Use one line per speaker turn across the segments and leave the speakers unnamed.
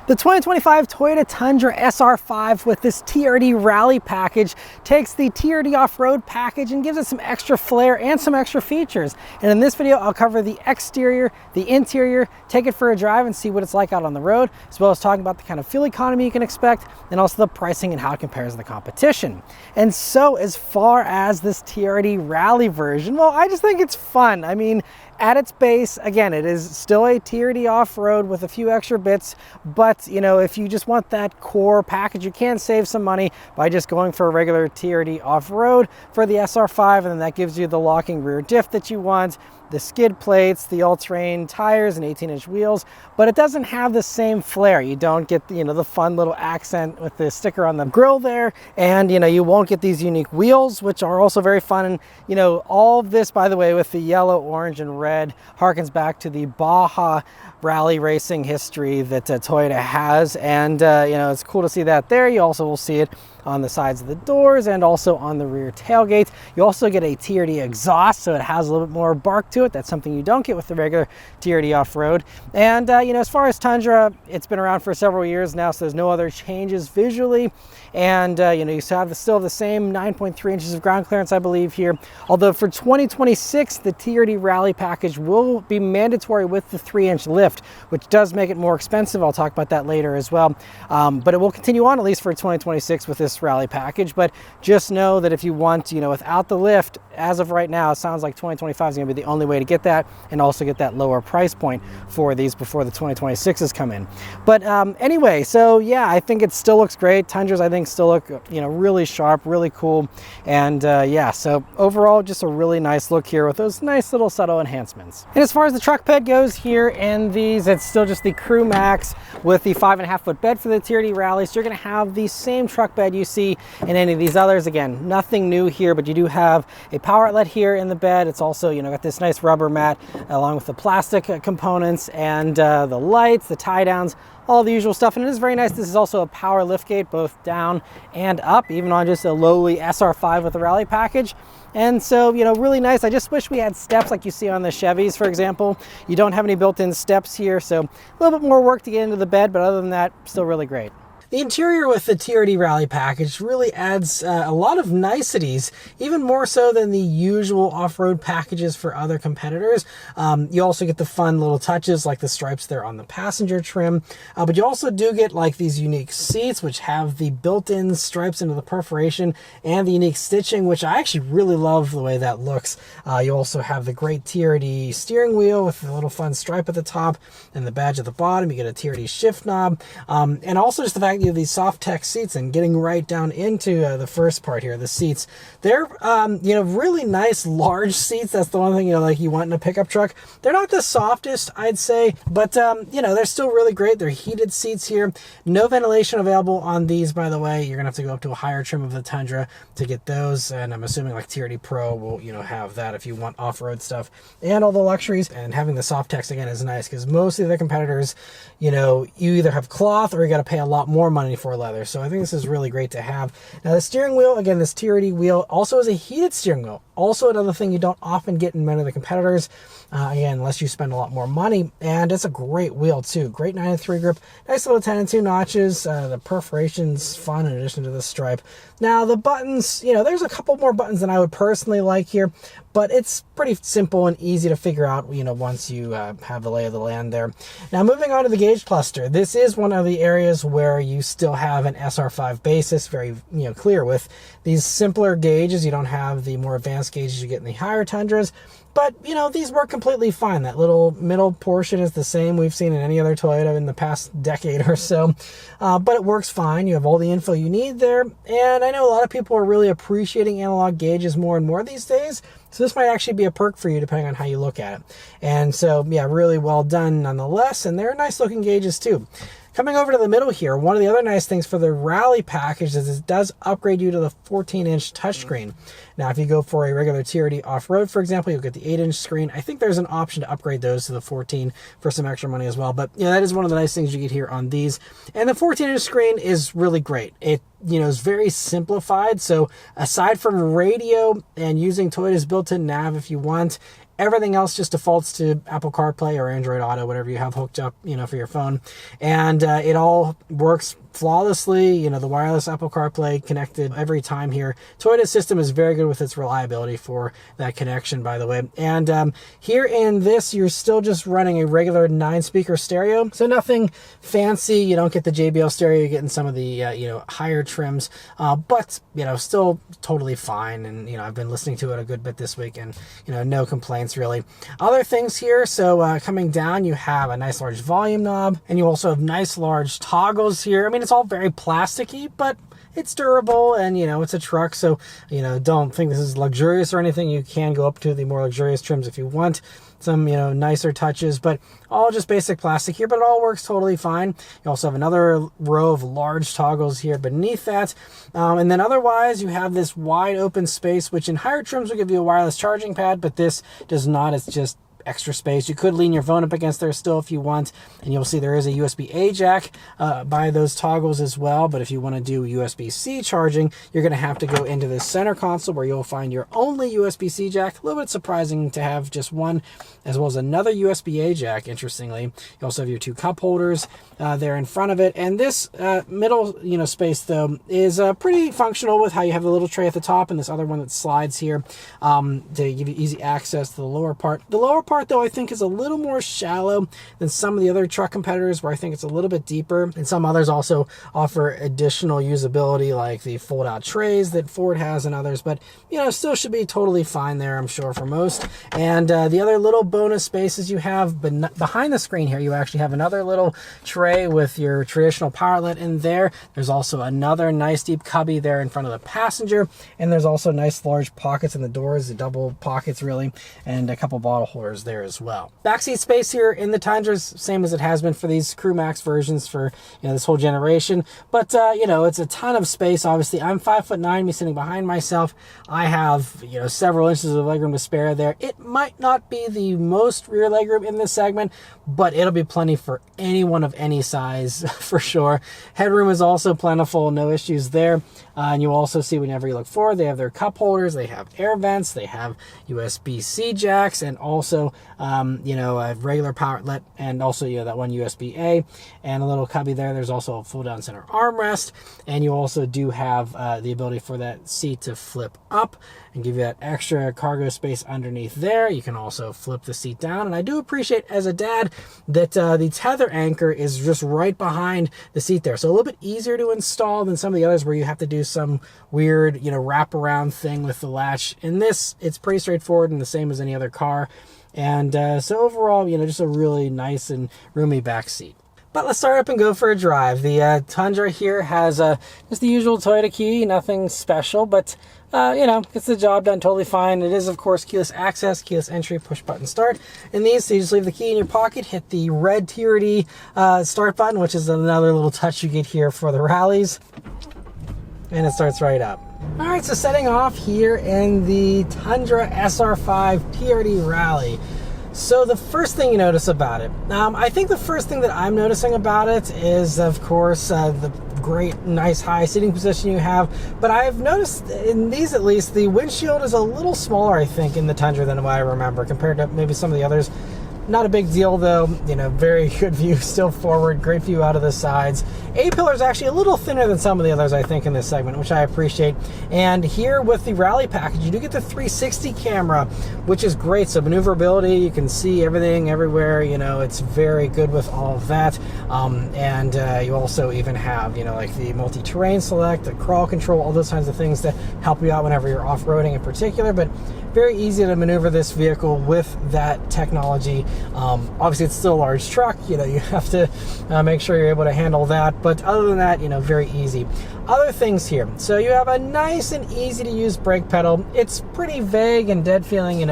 The 2025 Toyota Tundra SR5 with this TRD Rally package takes the TRD off-road package and gives it some extra flair and some extra features. And in this video, I'll cover the exterior, the interior, take it for a drive and see what it's like out on the road, as well as talking about the kind of fuel economy you can expect, and also the pricing and how it compares to the competition. And so as far as this TRD Rally version, well, I just think it's fun. I mean, at its base, again, it is still a TRD off-road with a few extra bits, but you know, if you just want that core package, you can save some money by just going for a regular TRD off-road for the SR5, and then that gives you the locking rear diff that you want, the skid plates, the all-terrain tires, and 18-inch wheels, but it doesn't have the same flair. You don't get the, the fun little accent with the sticker on the grille there, and you won't get these unique wheels, which are also very fun. And all of this, by the way, with the yellow, orange, and red, harkens back to the Baja rally racing history that Toyota has, and it's cool to see that there. You also will see it on the sides of the doors and also on the rear tailgate. You also get a TRD exhaust, so it has a little bit more bark to it. That's something you don't get with the regular TRD off-road. And as far as Tundra, it's been around for several years now, so there's no other changes visually. And you still have the same 9.3 inches of ground clearance, I believe, here. Although for 2026, the TRD Rally package will be mandatory with the 3-inch lift, which does make it more expensive. I'll talk about that later as well. But it will continue on at least for 2026 with this Rally package. But just know that if you want, without the lift, as of right now, it sounds like 2025 is going to be the only way to get that, and also get that lower price point for these before the 2026s come in. But anyway, so yeah, I think it still looks great. Tundras, I think, still look really sharp, really cool, and yeah, so overall just a really nice look here with those nice little subtle enhancements. And as far as the truck bed goes here in these, it's still just the Crew Max with the 5.5 foot bed for the TRD Rally. So you're going to have the same truck bed you see in any of these others. Again, nothing new here, but you do have a power outlet here in the bed. It's also got this nice rubber mat along with the plastic components and the lights, the tie downs, all the usual stuff. And it is very nice. This is also a power liftgate, both down and up, even on just a lowly SR5 with the Rally package. And so, really nice. I just wish we had steps like you see on the Chevys, for example. You don't have any built-in steps here, so a little bit more work to get into the bed, but other than that, still really great. The interior with the TRD Rally package really adds a lot of niceties, even more so than the usual off-road packages for other competitors. You also get the fun little touches like the stripes there on the passenger trim, but you also do get like these unique seats which have the built-in stripes into the perforation and the unique stitching, which I actually really love the way that looks. You also have the great TRD steering wheel with the little fun stripe at the top and the badge at the bottom. You get a TRD shift knob, and also just the fact that you have these soft tech seats. And getting right down into the first part here, the seats, they're really nice large seats. That's the one thing like you want in a pickup truck. They're not the softest, I'd say, but they're still really great. They're heated seats here. No ventilation available on these, by the way. You're gonna have to go up to a higher trim of the Tundra to get those, and I'm assuming like TRD Pro will have that if you want off-road stuff and all the luxuries. And having the soft techs again is nice, because most of the competitors, you either have cloth or you got to pay a lot more money for leather. So I think this is really great to have. Now the steering wheel, again, this TRD wheel also is a heated steering wheel. Also another thing you don't often get in many of the competitors, again, unless you spend a lot more money. And it's a great wheel too. Great 9-3 grip, nice little 10-2 notches. The perforation's fun in addition to the stripe. Now the buttons, there's a couple more buttons than I would personally like here, but it's pretty simple and easy to figure out, once you have the lay of the land there. Now moving on to the gauge cluster, this is one of the areas where you still have an SR5 basis, very clear. With these simpler gauges, you don't have the more advanced gauges you get in the higher Tundras. But, these work completely fine. That little middle portion is the same we've seen in any other Toyota in the past decade or so. But it works fine. You have all the info you need there. And I know a lot of people are really appreciating analog gauges more and more these days. So this might actually be a perk for you depending on how you look at it. And so, yeah, really well done nonetheless. And they're nice looking gauges too. Coming over to the middle here, one of the other nice things for the Rally package is it does upgrade you to the 14-inch touchscreen. Now, if you go for a regular TRD off-road, for example, you'll get the 8-inch screen. I think there's an option to upgrade those to the 14 for some extra money as well. But yeah, that is one of the nice things you get here on these. And the 14-inch screen is really great. It is very simplified. So aside from radio and using Toyota's built-in nav if you want, Everything else just defaults to Apple CarPlay or Android Auto, whatever you have hooked up, for your phone. And it all works flawlessly. The wireless Apple CarPlay connected every time here. Toyota's system is very good with its reliability for that connection, by the way. And here in this, you're still just running a regular 9-speaker stereo. So nothing fancy. You don't get the JBL stereo. You're getting some of the, higher trims. But, still totally fine. And, I've been listening to it a good bit this week and, no complaints really. Other things here, so coming down, you have a nice large volume knob, and you also have nice large toggles here. I mean, it's all very plasticky, but it's durable, and it's a truck, so don't think this is luxurious or anything. You can go up to the more luxurious trims if you want some nicer touches, but all just basic plastic here, but it all works totally fine. You also have another row of large toggles here beneath that, and then otherwise you have this wide open space, which in higher trims will give you a wireless charging pad, but this does not. It's just extra space. You could lean your phone up against there still if you want, and you'll see there is a USB-A jack by those toggles as well. But if you want to do USB-C charging, you're going to have to go into the center console where you'll find your only USB-C jack. A little bit surprising to have just one, as well as another USB-A jack, interestingly. You also have your 2 cup holders there in front of it, and this middle space though is pretty functional with how you have the little tray at the top and this other one that slides here to give you easy access to the lower part. The lower part though, I think, is a little more shallow than some of the other truck competitors, where I think it's a little bit deeper, and some others also offer additional usability like the fold out trays that Ford has and others, but still should be totally fine there, I'm sure, for most. And the other little bonus spaces you have behind the screen here, you actually have another little tray with your traditional power outlet in there. There's also another nice deep cubby there in front of the passenger, and there's also nice large pockets in the doors, the double pockets really, and a couple bottle holders there as well. Backseat space here in the Tundras, same as it has been for these Crew Max versions for this whole generation, but it's a ton of space. Obviously, I'm 5'9", me sitting behind myself. I have several inches of legroom to spare there. It might not be the most rear legroom in this segment, but it'll be plenty for anyone of any size for sure. Headroom is also plentiful, no issues there. And you also see whenever you look forward, they have their cup holders, they have air vents, they have USB-C jacks, and also a regular power outlet, and also that one USB-A, and a little cubby there. There's also a fold-down center armrest, and you also do have the ability for that seat to flip up and give you that extra cargo space underneath there. You can also flip the seat down, and I do appreciate as a dad that the tether anchor is just right behind the seat there, so a little bit easier to install than some of the others where you have to do some weird wraparound thing with the latch. In this, it's pretty straightforward and the same as any other car, and so overall just a really nice and roomy back seat. But let's start up and go for a drive. The Tundra here has just the usual Toyota key, nothing special, but gets the job done totally fine. It is, of course, keyless access, keyless entry, push button start. In these, so you just leave the key in your pocket, hit the red TRD start button, which is another little touch you get here for the rallies, and it starts right up. All right, so setting off here in the Tundra SR5 TRD Rally. So the first thing you notice about it, I think the first thing that I'm noticing about it is, of course, the great, nice, high seating position you have. But I've noticed, in these at least, the windshield is a little smaller, I think, in the Tundra than what I remember, compared to maybe some of the others. Not a big deal though, very good view still forward, great view out of the sides. A-pillar is actually a little thinner than some of the others, I think, in this segment, which I appreciate. And here with the Rally package, you do get the 360 camera, which is great. So maneuverability, you can see everything everywhere, it's very good with all of that. And you also even have, like the multi-terrain select, the crawl control, all those kinds of things that help you out whenever you're off-roading in particular. But very easy to maneuver this vehicle with that technology. Obviously, it's still a large truck. You have to make sure you're able to handle that. But other than that, very easy. Other things here. So you have a nice and easy to use brake pedal. It's pretty vague and dead feeling,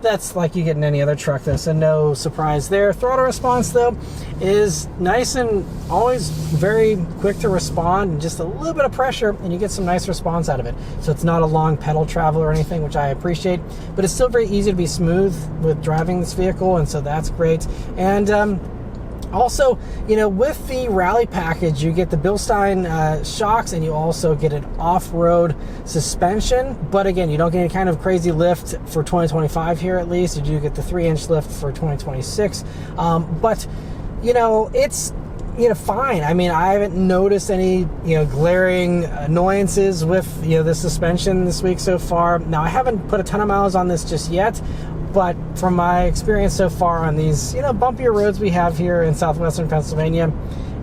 that's like you get in any other truck, though, so no surprise there. Throttle response, though, is nice and always very quick to respond, and just a little bit of pressure, and you get some nice response out of it. So it's not a long pedal travel or anything, which I appreciate, but it's still very easy to be smooth with driving this vehicle, and so that's great. And Also, you know, with the rally package, you get the Bilstein shocks, and you also get an off-road suspension. But again, you don't get any kind of crazy lift for 2025 here, at least. You do get the 3-inch lift for 2026. But, you know, it's, you know, fine. I mean, I haven't noticed any, you know, glaring annoyances with, you know, the suspension this week so far. Now, I haven't put a ton of miles on this just yet, but from my experience so far on these, you know, bumpier roads we have here in southwestern Pennsylvania,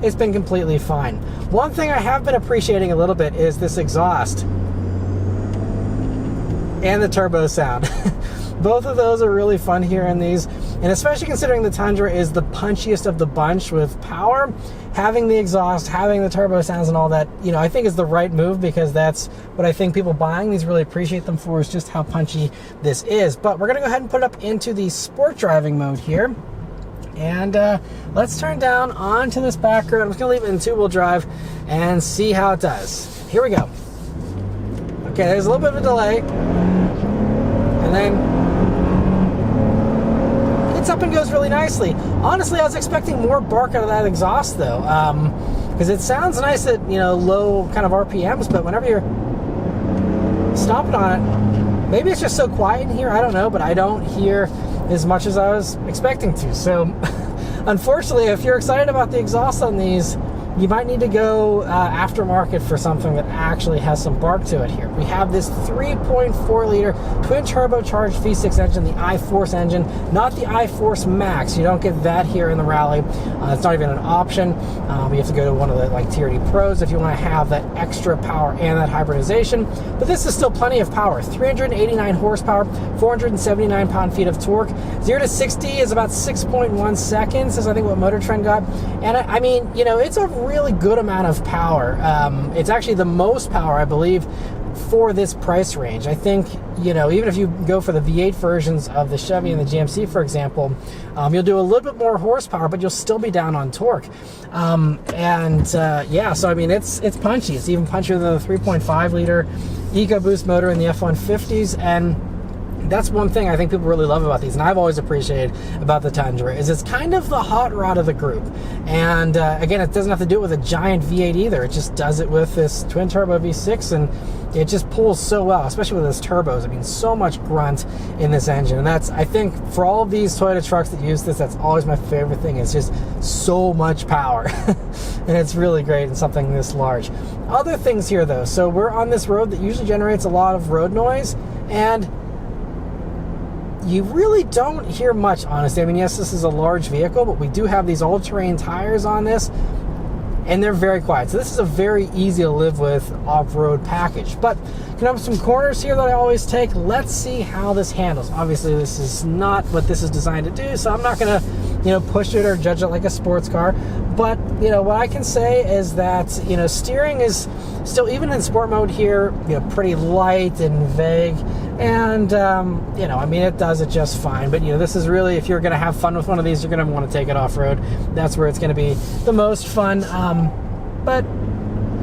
it's been completely fine. One thing I have been appreciating a little bit is this exhaust and the turbo sound. Both of those are really fun here in these, and especially considering the Tundra is the punchiest of the bunch with power, having the exhaust, having the turbo sounds and all that, you know, I think is the right move, because that's what I think people buying these really appreciate them for, is just how punchy this is. But we're gonna go ahead and put it up into the sport driving mode here, and let's turn down onto this back road. I'm just gonna leave it in 2-wheel drive and see how it does. Here we go. Okay, there's a little bit of a delay, and then it's up and goes really nicely. Honestly, I was expecting more bark out of that exhaust though, because it sounds nice at, you know, low kind of RPMs, but whenever you're stomping on it, maybe it's just so quiet in here, I don't know, but I don't hear as much as I was expecting to. So unfortunately, if you're excited about the exhaust on these, you might need to go aftermarket for something that actually has some bark to it here. We have this 3.4 liter twin turbocharged V6 engine, the iForce engine, not the iForce Max. You don't get that here in the Rally. It's not even an option. You have to go to one of the like TRD Pros if you want to have that extra power and that hybridization. But this is still plenty of power. 389 horsepower, 479 pound-feet of torque. 0 to 60 is about 6.1 seconds, is I think what Motor Trend got. And I mean, you know, it's a really good amount of power. It's actually the most power, I believe, for this price range. I think, you know, even if you go for the V8 versions of the Chevy and the GMC, for example, you'll do a little bit more horsepower, but you'll still be down on torque. Yeah, so I mean, it's punchy. It's even punchier than the 3.5 liter EcoBoost motor in the F-150s, and that's one thing I think people really love about these, and I've always appreciated about the Tundra, is it's kind of the hot rod of the group. And again, it doesn't have to do it with a giant V8 either. It just does it with this twin turbo V6, and it just pulls so well, especially with its turbos. I mean, so much grunt in this engine, and that's, I think, for all of these Toyota trucks that use this, that's always my favorite thing. It's just so much power, and it's really great in something this large. Other things here, though. So we're on this road that usually generates a lot of road noise, and you really don't hear much, honestly. I mean, yes, this is a large vehicle, but we do have these all-terrain tires on this, and they're very quiet. So this is a very easy to live with off-road package. But can have some corners here that I always take. Let's see how this handles. Obviously, this is not what this is designed to do, so I'm not gonna, you know, push it or judge it like a sports car. But, you know, what I can say is that, you know, steering is still, even in sport mode here, you know, pretty light and vague. And, you know, I mean, it does it just fine. But, you know, this is really, if you're going to have fun with one of these, you're going to want to take it off-road. That's where it's going to be the most fun. But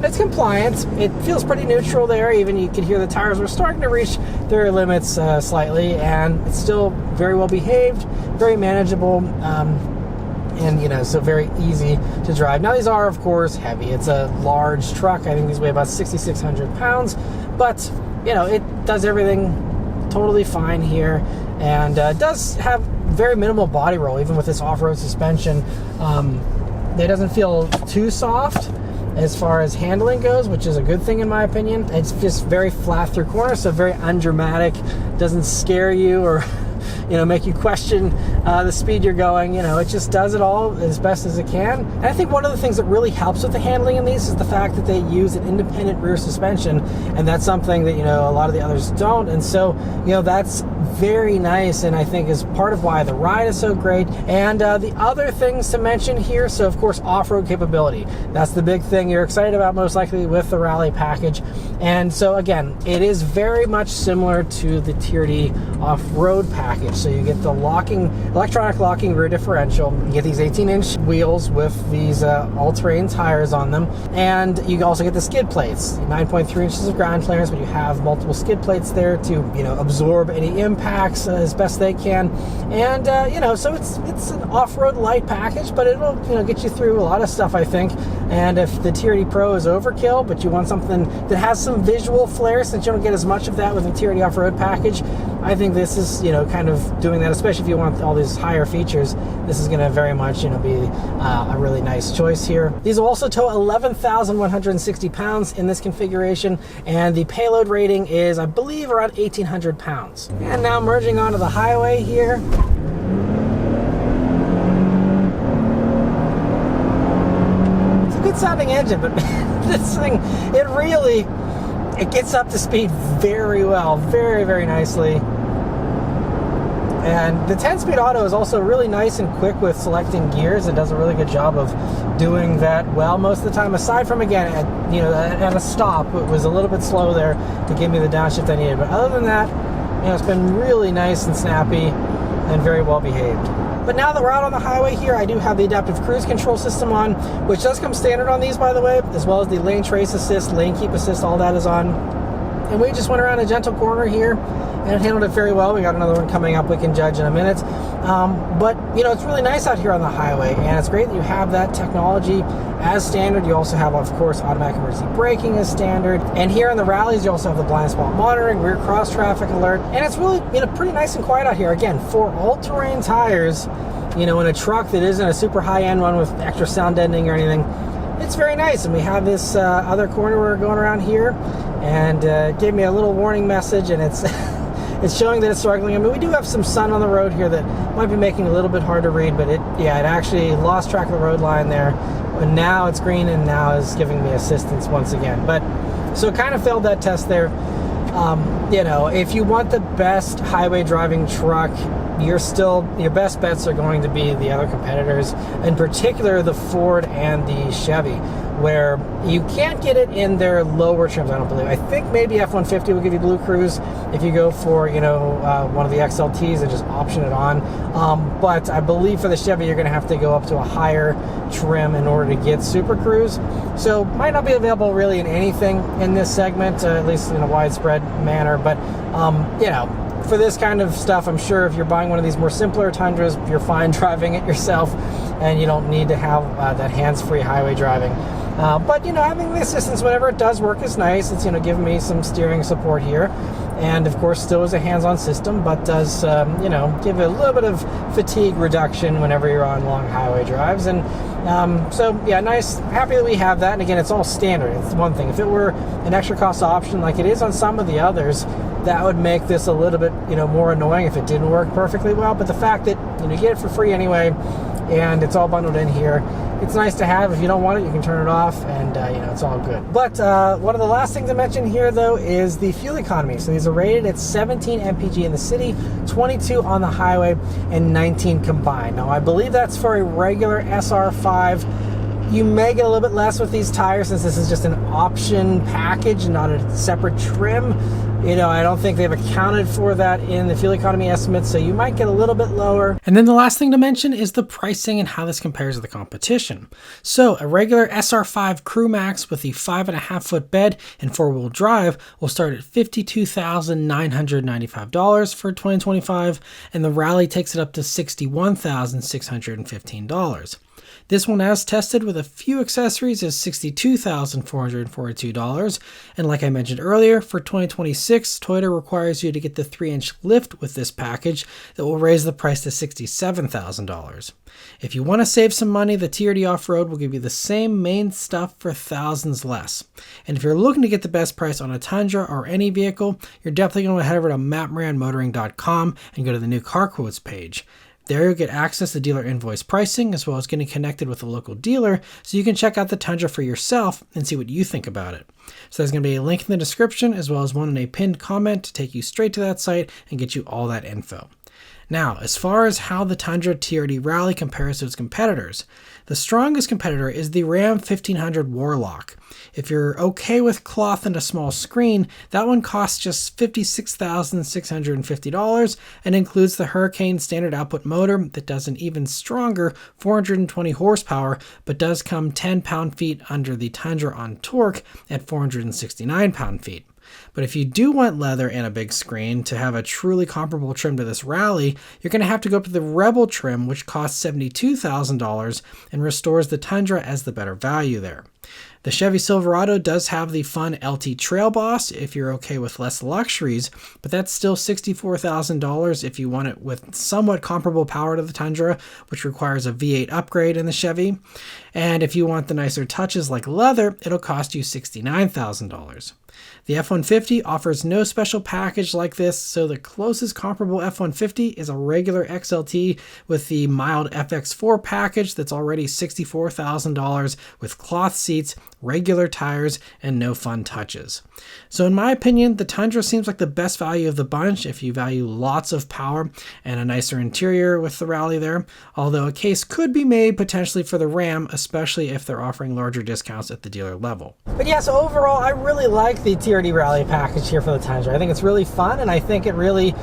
it's compliant. It feels pretty neutral there. Even you can hear the tires are starting to reach their limits slightly. And it's still very well behaved, very manageable. And, you know, so very easy to drive. Now, these are, of course, heavy. It's a large truck. I think these weigh about 6,600 pounds. But, you know, it does everything totally fine here. And does have very minimal body roll, even with this off-road suspension. It doesn't feel too soft as far as handling goes, which is a good thing in my opinion. It's just very flat through corners, so very undramatic. Doesn't scare you or you know, make you question the speed you're going. You know, it just does it all as best as it can. And I think one of the things that really helps with the handling in these is the fact that they use an independent rear suspension, and that's something that, you know, a lot of the others don't. And so, you know, that's very nice, and I think is part of why the ride is so great. And the other things to mention here, so of course, off-road capability. That's the big thing you're excited about most likely with the Rally package. And so again, it is very much similar to the TRD off-road package. So you get the electronic locking rear differential. You get these 18-inch wheels with these all-terrain tires on them, and you also get the skid plates, 9.3 inches of ground clearance, but you have multiple skid plates there to absorb any impacts as best they can. And so it's an off-road light package, but it'll get you through a lot of stuff, I think. And if the TRD Pro is overkill, but you want something that has some visual flair, since you don't get as much of that with the TRD off-road package, I think this is kind of doing that, especially if you want all these higher features. This is going to very much be a really nice choice here. These will also tow 11,160 pounds in this configuration, and the payload rating is, I believe, around 1,800 pounds. And now merging onto the highway here. It's a good sounding engine, but this thing, it gets up to speed very well, very, very nicely. And the 10-speed auto is also really nice and quick with selecting gears. It does a really good job of doing that well most of the time, aside from, again, at a stop, it was a little bit slow there to give me the downshift I needed. But other than that, it's been really nice and snappy and very well behaved. But now that we're out on the highway here, I do have the adaptive cruise control system on, which does come standard on these, by the way, as well as the lane trace assist, lane keep assist, all that is on. And we just went around a gentle corner here and it handled it very well. We got another one coming up we can judge in a minute. But it's really nice out here on the highway, and it's great that you have that technology as standard. You also have, of course, automatic emergency braking as standard. And here in the rallies, you also have the blind spot monitoring, rear cross traffic alert. And it's really pretty nice and quiet out here. Again, for all-terrain tires, in a truck that isn't a super high-end one with extra sound deadening or anything, it's very nice. And we have this other corner we're going around here, and it gave me a little warning message, and it's it's showing that it's struggling. I mean, we do have some sun on the road here that might be making it a little bit hard to read, but it actually lost track of the road line there, and now it's green and now is giving me assistance once again. But so it kind of failed that test there. If you want the best highway driving truck, your best bets are going to be the other competitors, in particular the Ford and the Chevy, where you can't get it in their lower trims, I don't believe. I think maybe F-150 will give you Blue Cruise if you go for, one of the XLTs and just option it on. But I believe for the Chevy, you're going to have to go up to a higher trim in order to get Super Cruise. So might not be available really in anything in this segment, at least in a widespread manner. But, for this kind of stuff, I'm sure if you're buying one of these more simpler Tundras, you're fine driving it yourself, and you don't need to have that hands-free highway driving. But having the assistance whenever it does work is nice. It's giving me some steering support here, and of course still is a hands-on system, but does give it a little bit of fatigue reduction whenever you're on long highway drives. And nice, happy that we have that. And again, it's all standard. It's one thing. If it were an extra cost option like it is on some of the others, that would make this a little bit more annoying if it didn't work perfectly well. But the fact that you get it for free anyway, and it's all bundled in here, it's nice to have. If you don't want it, you can turn it off, and it's all good. But one of the last things to mention here, though, is the fuel economy. So these are rated at 17 mpg in the city, 22 on the highway, and 19 combined. Now, I believe that's for a regular SR5. You may get a little bit less with these tires, since this is just an option package, not a separate trim. I don't think they've accounted for that in the fuel economy estimates, so you might get a little bit lower. And then the last thing to mention is the pricing and how this compares to the competition. So a regular SR5 Crew Max with the 5.5-foot bed and 4-wheel drive will start at $52,995 for 2025, and the Rally takes it up to $61,615. This one, as tested with a few accessories, is $62,442. And like I mentioned earlier, for 2026, Toyota requires you to get the 3-inch lift with this package that will raise the price to $67,000. If you want to save some money, the TRD Off-Road will give you the same main stuff for thousands less. And if you're looking to get the best price on a Tundra or any vehicle, you're definitely going to head over to maranmotoring.com and go to the new car quotes page. There you'll get access to dealer invoice pricing, as well as getting connected with a local dealer, so you can check out the Tundra for yourself and see what you think about it. So there's going to be a link in the description, as well as one in a pinned comment to take you straight to that site and get you all that info. Now, as far as how the Tundra TRD Rally compares to its competitors, the strongest competitor is the Ram 1500 Warlock. If you're okay with cloth and a small screen, that one costs just $56,650 and includes the Hurricane standard output motor that does an even stronger 420 horsepower, but does come 10 pound-feet under the Tundra on torque at 469 pound-feet. But if you do want leather and a big screen to have a truly comparable trim to this Rally, you're going to have to go up to the Rebel trim, which costs $72,000 and restores the Tundra as the better value there. The Chevy Silverado does have the fun LT Trail Boss if you're okay with less luxuries, but that's still $64,000 if you want it with somewhat comparable power to the Tundra, which requires a V8 upgrade in the Chevy. And if you want the nicer touches like leather, it'll cost you $69,000. The F-150 offers no special package like this, so the closest comparable F-150 is a regular XLT with the mild FX4 package that's already $64,000 with cloth seats, regular tires, and no fun touches. So in my opinion, the Tundra seems like the best value of the bunch if you value lots of power and a nicer interior with the Rally there, although a case could be made potentially for the Ram, especially if they're offering larger discounts at the dealer level. But yeah, so overall, I really like the TRD Rally package here for the Tundra. I think it's really fun, and I think it really,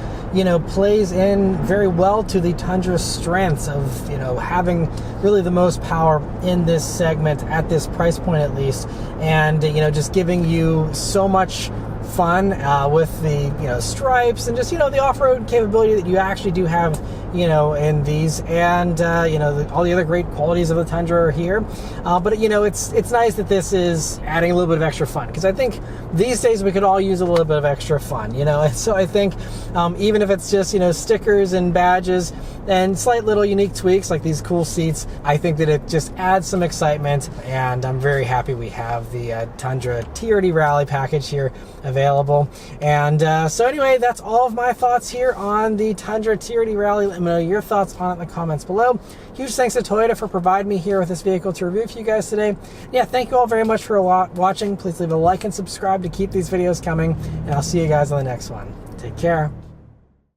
plays in very well to the Tundra's strengths of, having really the most power in this segment at this price point at least, and, just giving you so much fun with the stripes and just the off-road capability that you actually do have in these, and all the other great qualities of the Tundra are here, but it's nice that this is adding a little bit of extra fun, because I think these days we could all use a little bit of extra fun, and so I think even if it's just stickers and badges and slight little unique tweaks like these cool seats, I think that it just adds some excitement, and I'm very happy we have the Tundra TRD Rally package here available. And so anyway, that's all of my thoughts here on the Tundra TRD Rally. Let me know your thoughts on it in the comments below. Huge thanks to Toyota for providing me here with this vehicle to review for you guys today. Yeah, thank you all very much for watching. Please leave a like and subscribe to keep these videos coming, and I'll see you guys on the next one. Take care.